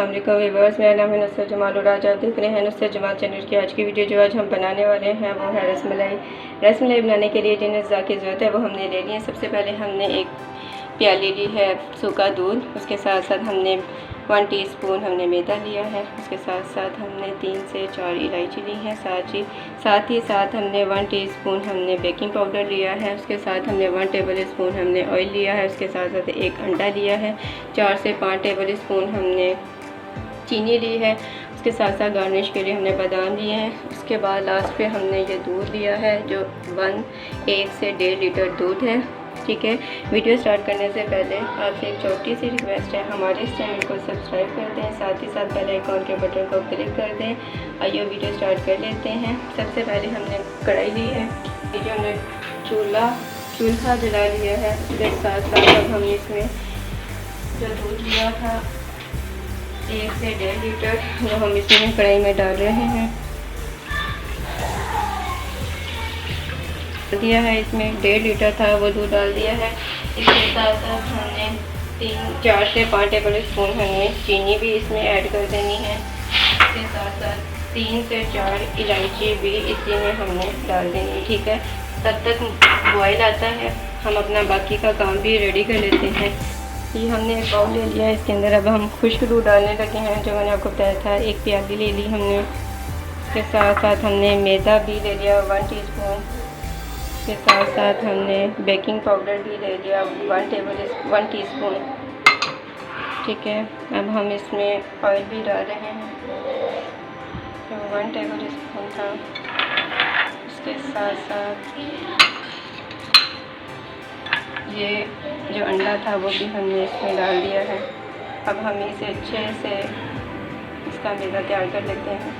अस्सलाम वालेकुम व्यूअर्स, मेरा नाम है नुसरत जमाल और आज आप देख रहे हैं नुसरत जमाल चैनल की। आज की वीडियो जो आज हम बनाने वाले हैं वो है रसमलाई। रसमलाई बनाने के लिए जिन अज़्ज़ा की ज़रूरत है वो हमने ले ली है। सबसे पहले हमने एक प्याली ली है सूखा दूध, उसके साथ साथ हमने 1 टीस्पून हमने मैदा लिया है, उसके साथ साथ हमने 3 से 4 इलायची ली है, साथ ही साथ हमने 1 टीस्पून हमने बेकिंग पाउडर लिया है, उसके साथ हमने 1 टेबल स्पून हमने ऑयल लिया है, उसके साथ साथ एक अंडा लिया है, 4 से 5 टेबल स्पून हमने चीनी ली है, उसके साथ साथ गार्निश के लिए हमने बादाम लिए हैं। उसके बाद लास्ट पे हमने ये दूध लिया है जो 1 से 1.5 लीटर दूध है। ठीक है, वीडियो स्टार्ट करने से पहले आपसे एक छोटी सी रिक्वेस्ट है, हमारे इस चैनल को सब्सक्राइब कर दें, साथ ही साथ बेल आइकॉन के बटन को क्लिक कर दें। आइए वीडियो स्टार्ट कर लेते हैं। सबसे पहले हमने कढ़ाई ली है, ये जो हमने चूल्हा जला लिया है, उसके साथ साथ अब हम इसमें जो दूध लिया था 1 से 1.5 लीटर जो हम इसमें कढ़ाई में डाल रहे हैं दिया है। इसमें 1.5 लीटर था वो दूध डाल दिया है। इसके साथ साथ हमने 4 से 5 टेबल स्पून हमें चीनी भी इसमें ऐड कर देनी है। इसके साथ साथ 3 से 4 इलायची भी इसी में हमने डाल देनी है। ठीक है, तब तक बॉयल आता है हम अपना बाकी का काम भी रेडी कर लेते हैं। ये हमने एक बाउल ले लिया है, इसके अंदर अब हम खुश्क दूध डालने लगे हैं जो मैंने आपको बताया था। एक प्याली ले ली हमने, इसके साथ साथ हमने मैदा भी ले लिया 1 टीस्पून, इसके साथ साथ हमने बेकिंग पाउडर भी ले लिया 1 टीस्पून। ठीक है, अब हम इसमें ऑयल भी डाल रहे हैं जो 1 टेबल स्पून था। इसके साथ साथ ये जो अंडा था वो भी हमने इसमें डाल दिया है। अब हम इसे अच्छे से इसका मैदा तैयार कर लेते हैं।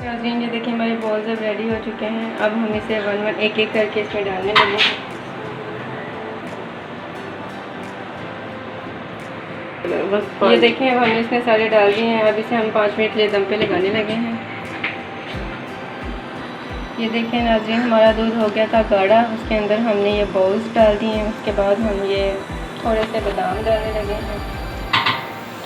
नाज़रीन, ये देखिए हमारे बॉल्स अब रेडी हो चुके हैं। अब हम इसे एक एक करके इसमें डालने लगे। ये देखें अब हमने इसमें सारे डाल दिए हैं। अब इसे हम 5 मिनट के लिए दम पे लगाने लगे हैं। ये देखें नाज़रीन, हमारा दूध हो गया था गाढ़ा, उसके अंदर हमने ये बॉल्स डाल दिए हैं। उसके बाद हम ये थोड़े से बादाम डालने लगे हैं।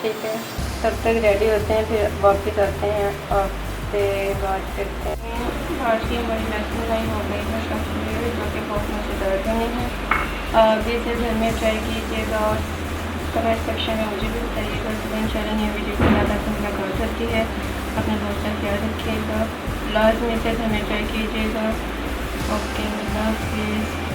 ठीक है, तब तक रेडी होते हैं, फिर वापस आते हैं आपसे बात करते हैं। आज की हमारी रसमलाई हो गई है कम्प्लीट, जो कि बहुत मज़ेदार बनी है। आप इसे घर में ट्राई कीजिएगा और कमेंट सेक्शन में मुझे भी बताइएगा। तो इंशाल्लाह ये वीडियो के बाद आपसे मुलाकात होती है। अपने दोस्त का ख्याल रखिएगा, लाजमी से घर में ट्राई कीजिएगा। ओके, अल्लाह हाफिज़।